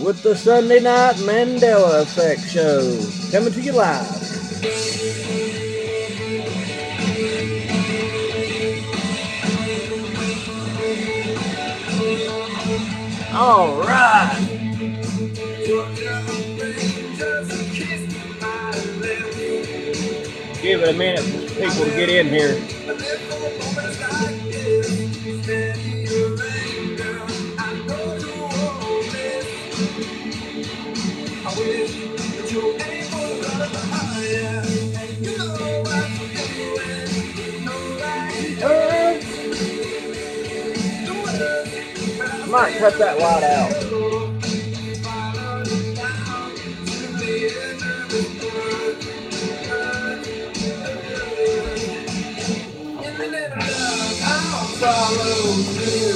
with the Sunday Night Mandela Effect Show, coming to you live. All right. Give it a minute for people to get in here. Might cut that light out. Follow you.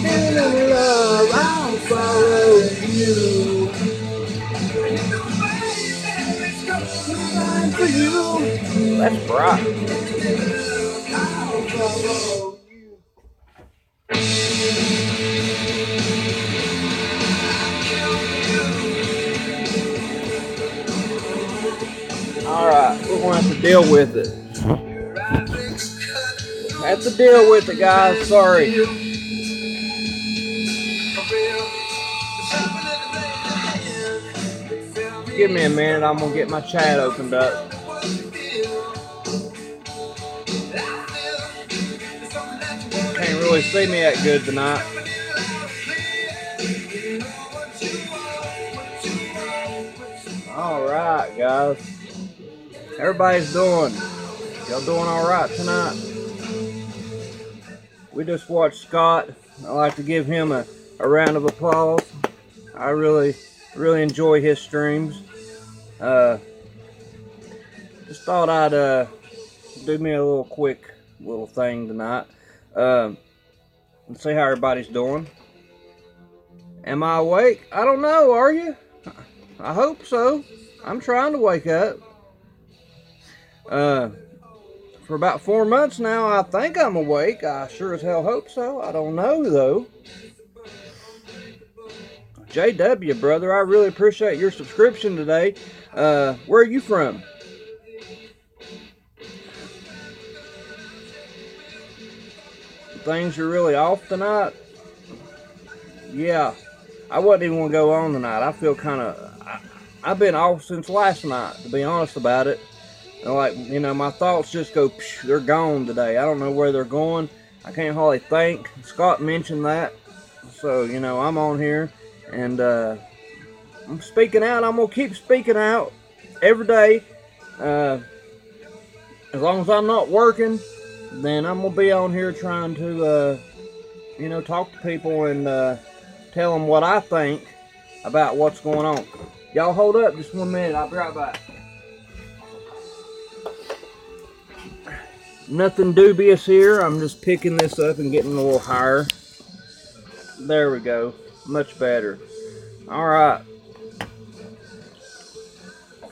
In love, I'll follow you. For you. That's right. Alright, we're going to have to deal with it. Have to deal with it, guys. Sorry. Give me a minute. I'm going to get my chat opened up. Can't really see me that good tonight. Alright, guys. Everybody's doing. Y'all doing alright tonight? We just watched Scott. I like to give him a round of applause. I really enjoy his streams. Just thought I'd do me a little quick little thing tonight. Let's see how everybody's doing. Am I awake? I don't know, are you? I hope so. I'm trying to wake up. For about 4 months now, I think I'm awake. I sure as hell hope so. I don't know, though. JW, brother, I really appreciate your subscription today. Where are you from? Things are really off tonight? Yeah. I wasn't even going to go on tonight. I feel kind of... I've been off since last night, to be honest about it. Like, you know, my thoughts just go, psh, they're gone today. I don't know where they're going. I can't hardly think. Scott mentioned that. So, you know, I'm on here. And I'm speaking out. I'm going to keep speaking out every day. As long as I'm not working, then I'm going to be on here trying to, you know, talk to people and tell them what I think about what's going on. Y'all hold up just 1 minute. I'll be right back. Nothing dubious here. I'm just picking this up and getting a little higher. There we go. Much better. Alright.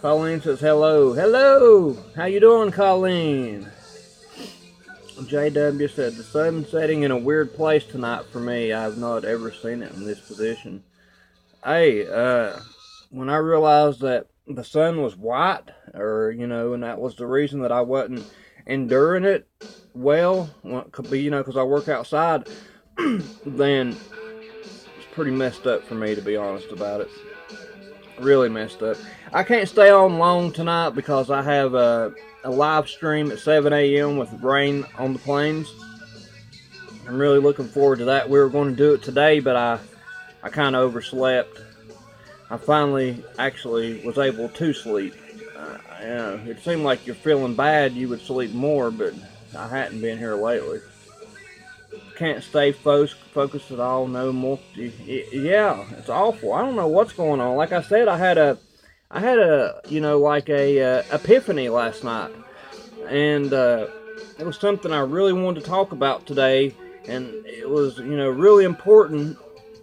Colleen says hello. Hello! How you doing, Colleen? JW said, the sun's setting in a weird place tonight for me. I have not ever seen it in this position. Hey, when I realized that the sun was white, or, you know, and that was the reason that I wasn't enduring it well, you know, because I work outside, then it's pretty messed up for me, to be honest about it. Really messed up. I can't stay on long tonight because I have a live stream at 7 a.m. with rain on the plains. I'm really looking forward to that. We were going to do it today, but I kind of overslept. I finally actually was able to sleep. It seemed like you're feeling bad, you would sleep more, but I hadn't been here lately. Can't stay focused at all, no more. Yeah, it's awful. I don't know what's going on. Like I said, I had a you know, like a epiphany last night, and it was something I really wanted to talk about today, and it was, you know, really important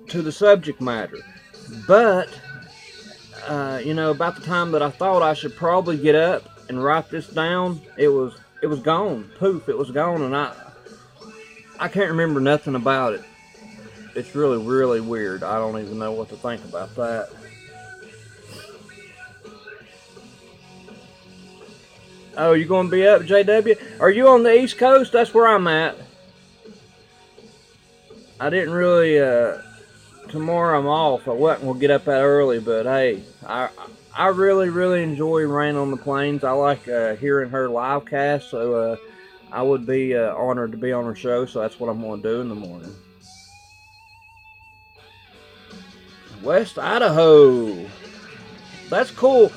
to the subject matter. But you know, about the time that I thought I should probably get up and write this down, it was gone. Poof, it was gone, and I can't remember nothing about it. it's really, really weird. I don't even know what to think about that. Oh, you going to be up, JW? Are you on the East Coast? That's where I'm at. I didn't really. Tomorrow I'm off. I wasn't gonna get up that early, but hey, I really, really enjoy Rain on the Plains. I like hearing her live cast, so I would be honored to be on her show. So that's what I'm gonna do in the morning. West Idaho. That's cool.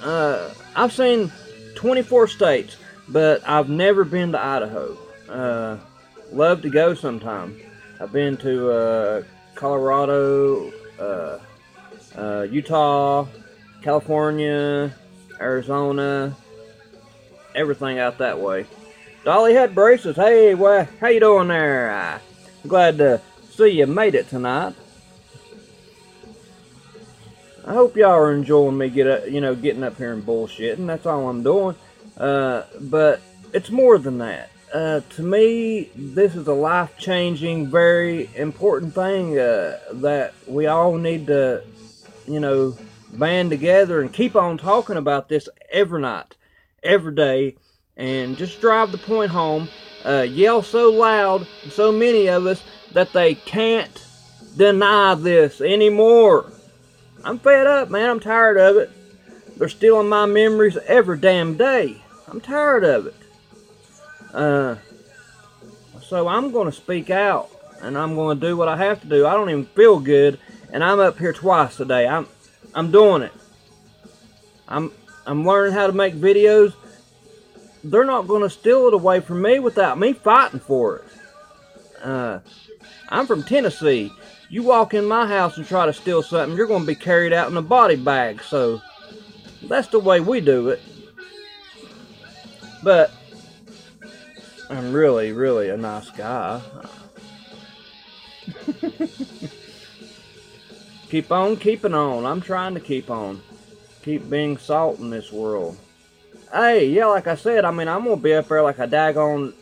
I've seen 24 states, but I've never been to Idaho. Love to go sometime. I've been to Colorado, Utah, California, Arizona, everything out that way. Dolly had braces. Hey, well, how you doing there? I'm glad to see you made it tonight. I hope y'all are enjoying me getting up here and bullshitting. That's all I'm doing. But it's more than that. To me, this is a life-changing, very important thing that we all need to, band together and keep on talking about this every night, every day, and just drive the point home. Yell so loud, so many of us, that they can't deny this anymore. I'm fed up, man. I'm tired of it. They're stealing my memories every damn day. I'm tired of it. So I'm going to speak out, and I'm going to do what I have to do. I don't even feel good, and I'm up here twice today. I'm doing it. I'm learning how to make videos. They're not going to steal it away from me without me fighting for it. I'm from Tennessee. You walk in my house and try to steal something, you're going to be carried out in a body bag. So that's the way we do it. But I'm really, really a nice guy. Keep on keeping on. I'm trying to keep on. Keep being salt in this world. Hey, yeah, like I said, I'm going to be up there like a daggone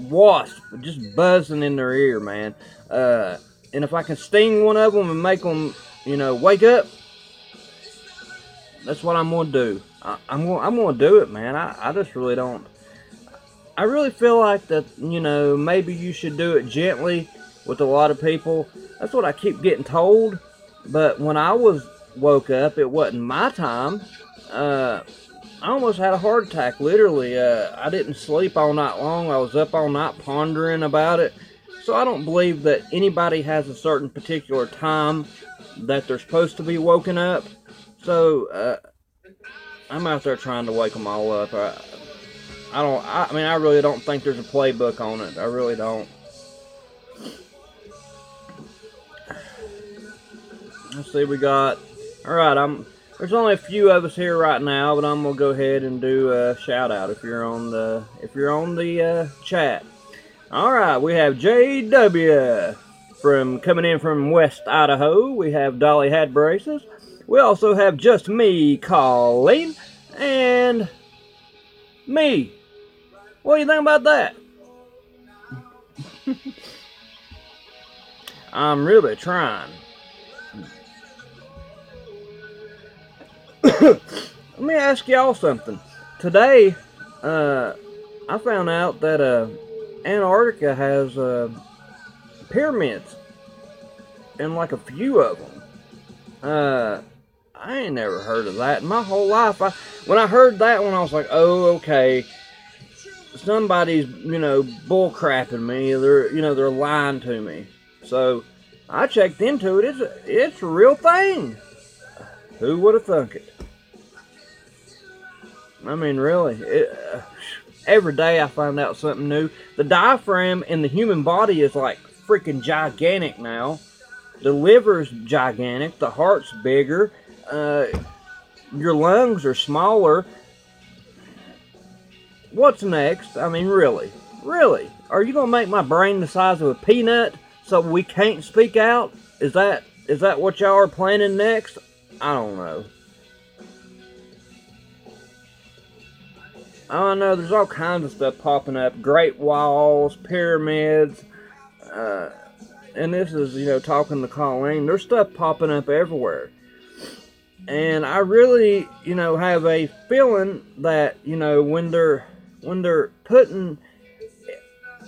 wasp, just buzzing in their ear, man. And if I can sting one of them and make them, wake up, that's what I'm going to do. I'm going to do it, man. I just really don't. I really feel like that, maybe you should do it gently with a lot of people. That's what I keep getting told. But when I woke up, it wasn't my time. I almost had a heart attack, literally. I didn't sleep all night long. I was up all night pondering about it. So I don't believe that anybody has a certain particular time that they're supposed to be woken up. So I'm out there trying to wake them all up. I really don't think there's a playbook on it. I really don't. Let's see, alright, there's only a few of us here right now, but I'm gonna go ahead and do a shout out if you're on the chat. Alright, we have JW coming in from West Idaho. We have Dolly Had Braces. We also have Just Me, Colleen, and me. What do you think about that? I'm really trying. Let me ask y'all something. Today, I found out that Antarctica has pyramids, and like a few of them. I ain't never heard of that in my whole life. When I heard that one, I was like, oh, okay. Somebody's, bull crapping me. They're lying to me. So I checked into it. It's a real thing. Who would have thunk it? I mean, really. Every day I find out something new. The diaphragm in the human body is like freaking gigantic now. The liver's gigantic. The heart's bigger. Your lungs are smaller. What's next? I mean, really? Really? Are you going to make my brain the size of a peanut so we can't speak out? Is that what y'all are planning next? I don't know. I know there's all kinds of stuff popping up. Great walls, pyramids, and this is, talking to Colleen, there's stuff popping up everywhere. And I really, have a feeling that, when they're putting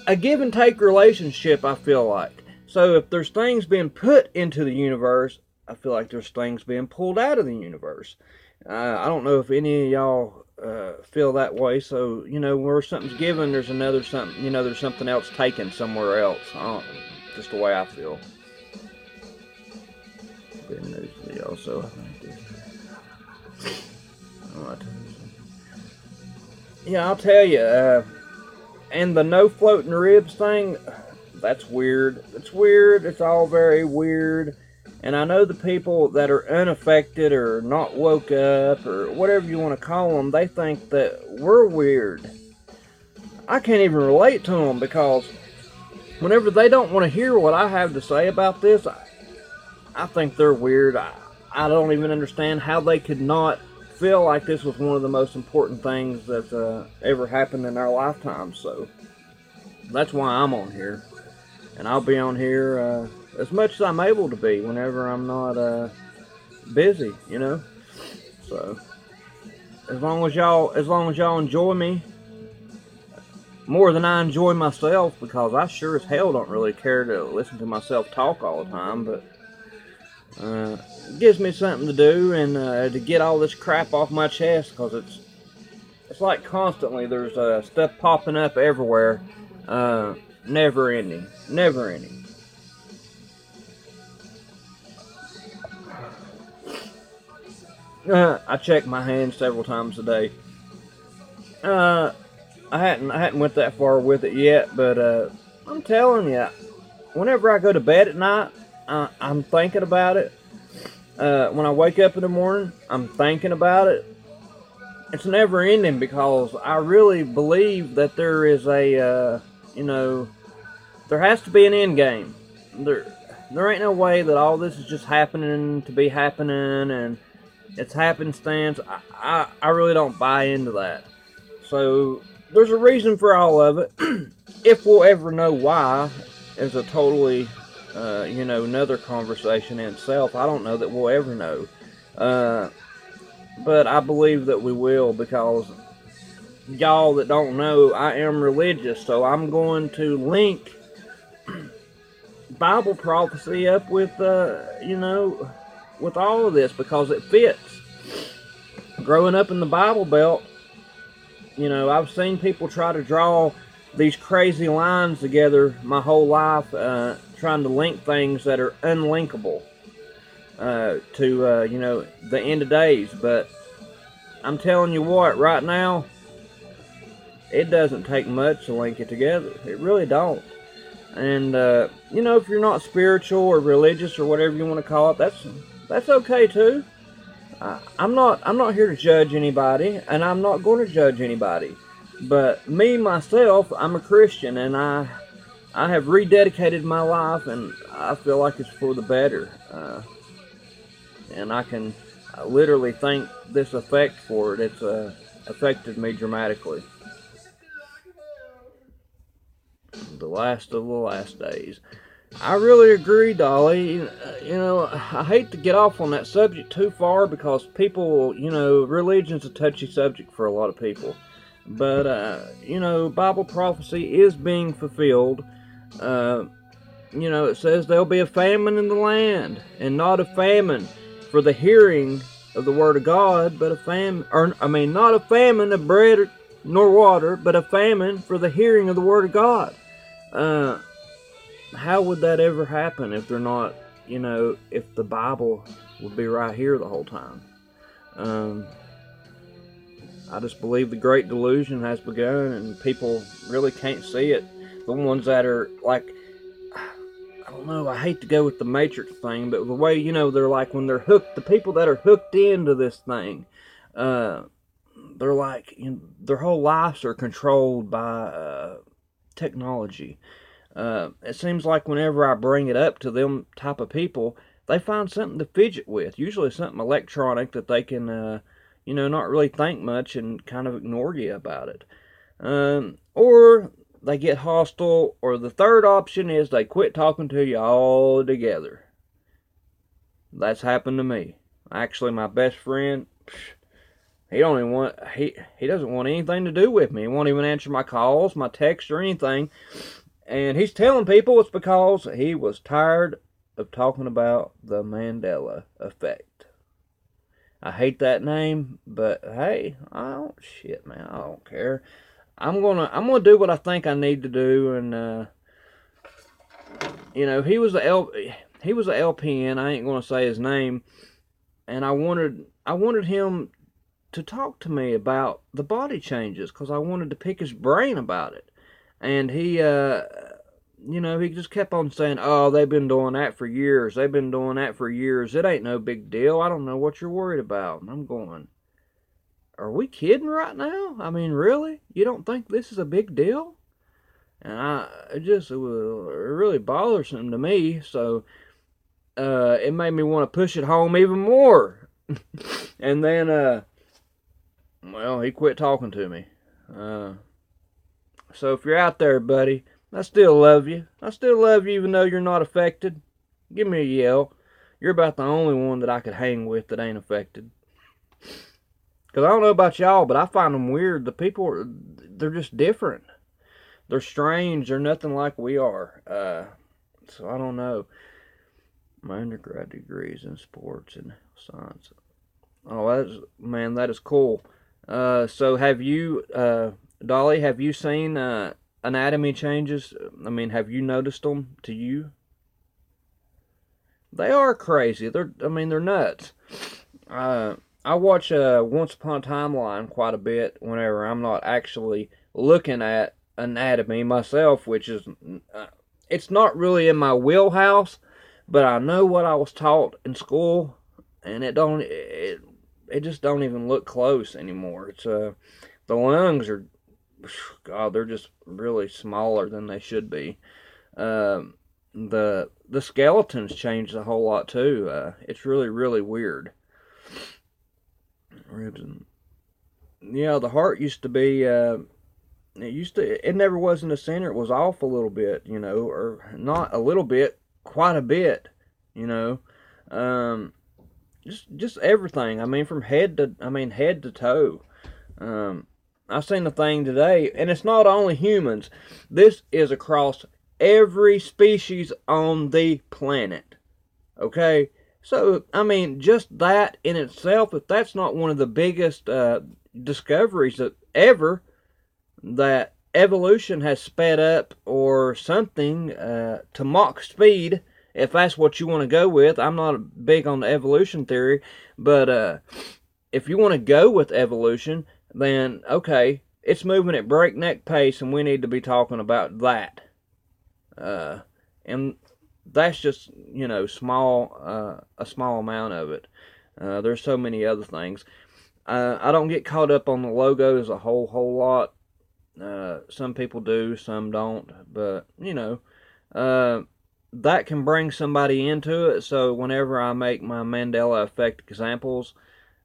a give and take relationship, I feel like. So if there's things being put into the universe, I feel like there's things being pulled out of the universe. I don't know if any of y'all feel that way. So, where something's given, there's another something, there's something else taken somewhere else. Just the way I feel. Good news to y'all, so I think yeah, I'll tell you, and the no floating ribs thing, that's weird. It's weird. It's all very weird. And I know the people that are unaffected or not woke up or whatever you want to call them, they think that we're weird. I can't even relate to them because whenever they don't want to hear what I have to say about this, I think they're weird. I don't even understand how they could not feel like this was one of the most important things that's ever happened in our lifetime. So that's why I'm on here. And I'll be on here as much as I'm able to be whenever I'm not busy, So as long as y'all enjoy me more than I enjoy myself, because I sure as hell don't really care to listen to myself talk all the time, but it gives me something to do and to get all this crap off my chest, because it's like constantly there's stuff popping up everywhere, never ending. I check my hands several times a day. I hadn't went that far with it yet, but I'm telling you, whenever I go to bed at night, I'm thinking about it. When I wake up in the morning, I'm thinking about it. It's never ending, because I really believe that there is a, there has to be an end game. There ain't no way that all this is just happening to be happening and it's happenstance. I really don't buy into that. So there's a reason for all of it. If we'll ever know why is a totally, another conversation in itself. I don't know that we'll ever know. But I believe that we will, because y'all that don't know, I am religious, so I'm going to link Bible prophecy up with, with all of this, because it fits. Growing up in the Bible Belt, I've seen people try to draw these crazy lines together my whole life, trying to link things that are unlinkable to, the end of days. But I'm telling you what, right now, it doesn't take much to link it together. It really don't. And, if you're not spiritual or religious or whatever you want to call it, that's okay too. I'm not here to judge anybody, and I'm not going to judge anybody. But me, myself, I'm a Christian, and I have rededicated my life, and I feel like it's for the better. And I can literally thank this effect for it. It's affected me dramatically. The last of the last days. I really agree, Dolly. I hate to get off on that subject too far, because people, religion's a touchy subject for a lot of people. But, Bible prophecy is being fulfilled. It says there'll be a famine in the land, and not a famine for the hearing of the word of God, but not a famine of bread nor water, but a famine for the hearing of the word of God. How would that ever happen if they're not, if the Bible would be right here the whole time? I just believe the great delusion has begun, and people really can't see it. The ones that are like, I don't know, I hate to go with the Matrix thing, but the way, they're like, when they're hooked, the people that are hooked into this thing, they're like, their whole lives are controlled by technology. It seems like whenever I bring it up to them type of people, they find something to fidget with, usually something electronic that they can, not really think much and kind of ignore you about it. Or they get hostile, or the third option is they quit talking to you altogether. That's happened to me. Actually, my best friend, he don't even want he doesn't want anything to do with me. He won't even answer my calls, my texts, or anything. And he's telling people it's because he was tired of talking about the Mandela effect. I hate that name, but hey, I don't shit, man. I don't care. I'm gonna do what I think I need to do, and he was a LPN. I ain't gonna say his name, and I wanted him to talk to me about the body changes because I wanted to pick his brain about it, and he just kept on saying, "Oh, they've been doing that for years. They've been doing that for years. It ain't no big deal. I don't know what you're worried about." And I'm going, "Are we kidding right now? I mean, really? You don't think this is a big deal?" And it was really bothersome to me. So it made me want to push it home even more. And then, well, he quit talking to me. So if you're out there, buddy, I still love you. I still love you even though you're not affected. Give me a yell. You're about the only one that I could hang with that ain't affected. Because I don't know about y'all, but I find them weird. The people, they're just different. They're strange. They're nothing like we are. So I don't know. My undergrad degree is in sports and science. Oh, that is cool. So have you, Dolly, have you seen anatomy changes? I mean, have you noticed them to you? They are crazy. They're nuts. I watch Once Upon a Timeline quite a bit whenever I'm not actually looking at anatomy myself, which is it's not really in my wheelhouse, but I know what I was taught in school, and it just don't even look close anymore. It's the lungs are, God, they're just really smaller than they should be. The skeletons changed a whole lot too. It's really really weird. Ribs and yeah, the heart used to be. It never was in the center. It was off a little bit, or not a little bit, quite a bit, you know. Um, just everything. I mean, from head to toe. Um, I seen a thing today, and it's not only humans. This is across every species on the planet. Okay, so I mean, just that in itself, if that's not one of the biggest discoveries that ever, that evolution has sped up or something to Mach speed, if that's what you want to go with. I'm not big on the evolution theory, but if you want to go with evolution, then okay, it's moving at breakneck pace, and we need to be talking about that. And that's just a small amount of it. There's so many other things. I don't get caught up on the logos a whole lot. Some people do, some don't, but that can bring somebody into it. So whenever I make my Mandela effect examples,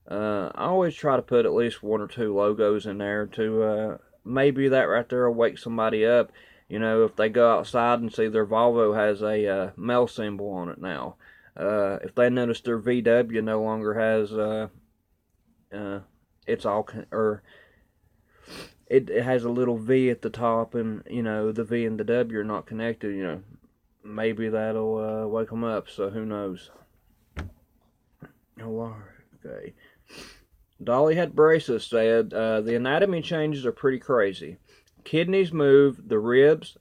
I always try to put at least one or two logos in there to maybe that right there will wake somebody up. If they go outside and see their Volvo has a male symbol on it now. If they notice their VW no longer has it's all or it has a little V at the top, and the V and the W are not connected. Maybe that'll wake them up. So who knows? Oh, okay. Dolly had braces. Said the anatomy changes are pretty crazy. Kidneys move, the ribs,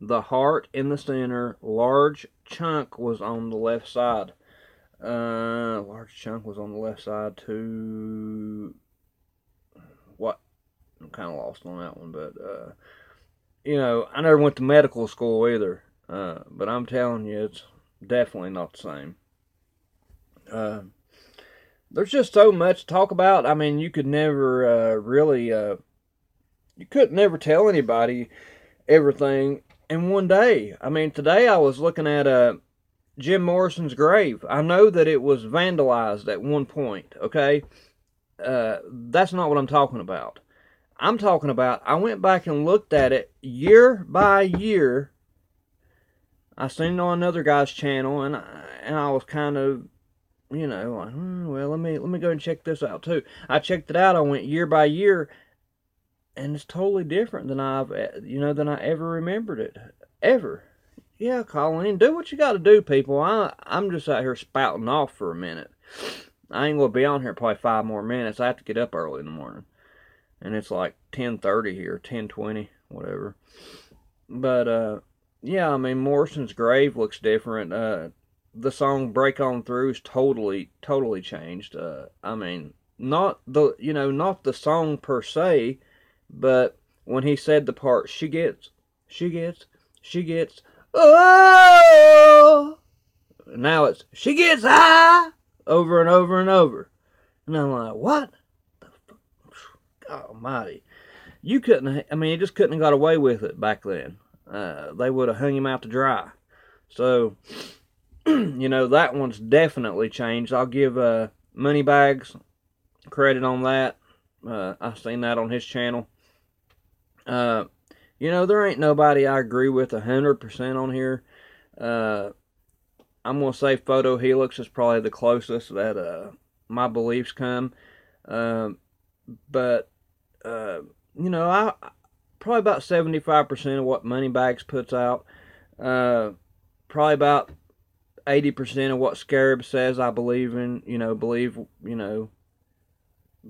the heart in the center. Large chunk was on the left side. Large chunk was on the left side too. What? I'm kind of lost on that one, but I never went to medical school either. But I'm telling you, it's definitely not the same. There's just so much to talk about. I mean, you could never you couldn't never tell anybody everything in one day. I mean, today I was looking at Jim Morrison's grave. I know that it was vandalized at one point, okay? That's not what I'm talking about. I'm talking about, I went back and looked at it year by year. I seen it on another guy's channel, and I was kind of, like, well, let me go and check this out too. I checked it out. I went year by year, and it's totally different than than I ever remembered it, ever. Yeah, Colleen, do what you got to do, people. I'm just out here spouting off for a minute. I ain't gonna be on here probably 5 more minutes. I have to get up early in the morning, and it's like 10:30 here, 10:20, whatever. But yeah, I mean, Morrison's grave looks different. The song "Break On Through" is totally changed. I mean, not the song per se, but when he said the part, she gets, oh, now it's she gets high, over and over and over, and I'm like, what? God Almighty! You couldn't. I mean, he just couldn't have got away with it back then. They would have hung him out to dry. So, that one's definitely changed. I'll give Moneybags credit on that. I've seen that on his channel. There ain't nobody I agree with 100% on here. I'm going to say Photo Helix is probably the closest that my beliefs come. But I probably about 75% of what Moneybags puts out. Probably about 80% of what Scarab says I believe in.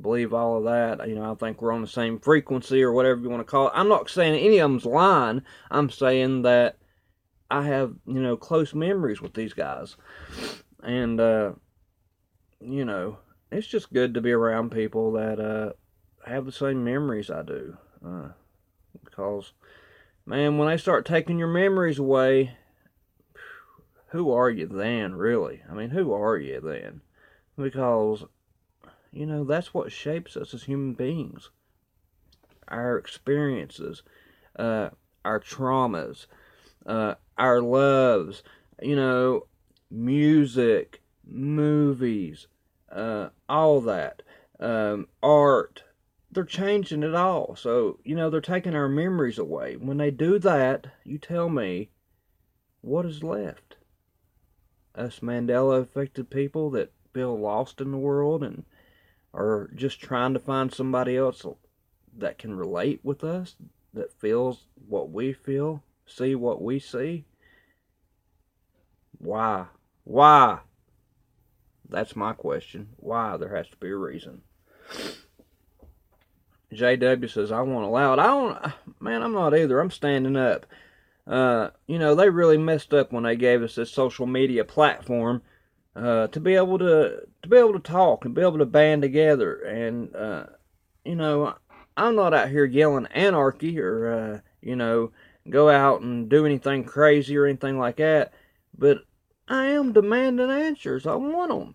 Believe all of that. I think we're on the same frequency or whatever you want to call it. I'm not saying any of them's lying. I'm saying that I have, close memories with these guys. And, it's just good to be around people that have the same memories I do. Because, man, when they start taking your memories away, who are you then, really? I mean, who are you then? Because, that's what shapes us as human beings. Our experiences, our traumas, our loves, music, movies, all that, art. They're changing it all. So, they're taking our memories away. When they do that, you tell me, what is left? Us Mandela affected people that feel lost in the world and are just trying to find somebody else that can relate with us, that feels what we feel, see what we see. Why? Why? That's my question. Why? There has to be a reason. JW says, I want loud. I'm not either. I'm standing up. They really messed up when they gave us this social media platform to be able to talk and be able to band together. And I'm not out here yelling anarchy or go out and do anything crazy or anything like that. But I am demanding answers. I want them.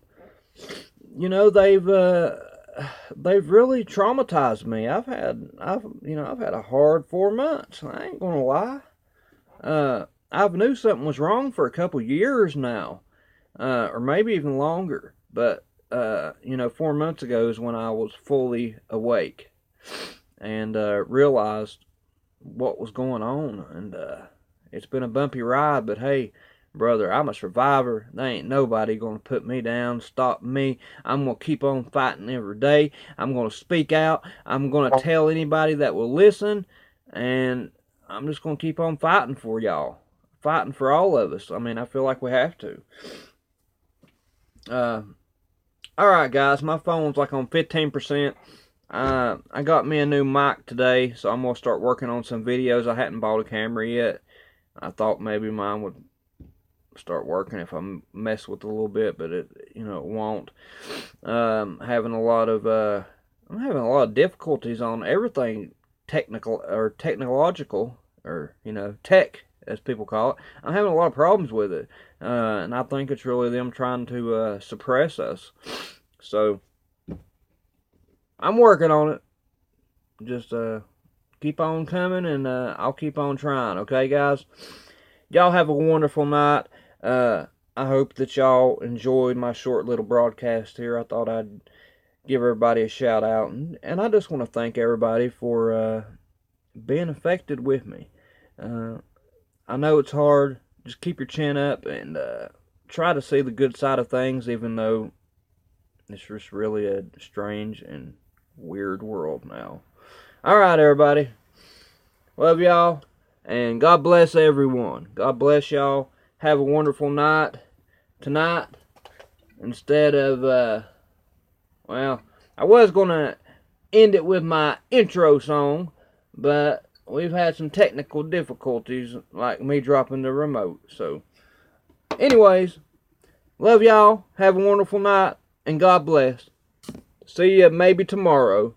They've really traumatized me. I've had a hard 4 months. I ain't gonna lie. I've knew something was wrong for a couple years now, or maybe even longer. But 4 months ago is when I was fully awake and realized what was going on. And it's been a bumpy ride, but hey, brother, I'm a survivor. There ain't nobody gonna put me down, stop me. I'm gonna keep on fighting every day. I'm gonna speak out. I'm gonna tell anybody that will listen, and I'm just gonna keep on fighting for y'all, fighting for all of us. I mean, I feel like we have to. All right, guys, my phone's like on 15%. I got me a new mic today, so I'm gonna start working on some videos. I hadn't bought a camera yet. I thought maybe mine would start working if I mess with it a little bit, but it won't. I'm having a lot of difficulties on everything technological, or tech as people call it. I'm having a lot of problems with it, and I think it's really them trying to suppress us. So I'm working on it. Just keep on coming, and I'll keep on trying. Okay, guys? Y'all have a wonderful night. I hope that y'all enjoyed my short little broadcast here. I thought I'd give everybody a shout out. And I just want to thank everybody for being affected with me. Uh, I know it's hard. Just keep your chin up and try to see the good side of things, even though it's just really a strange and weird world now. All right, everybody. Love y'all. And God bless everyone. God bless y'all. Have a wonderful night tonight. Instead of, well, I was going to end it with my intro song, but we've had some technical difficulties, like me dropping the remote. So, anyways, love y'all. Have a wonderful night, and God bless. See you maybe tomorrow.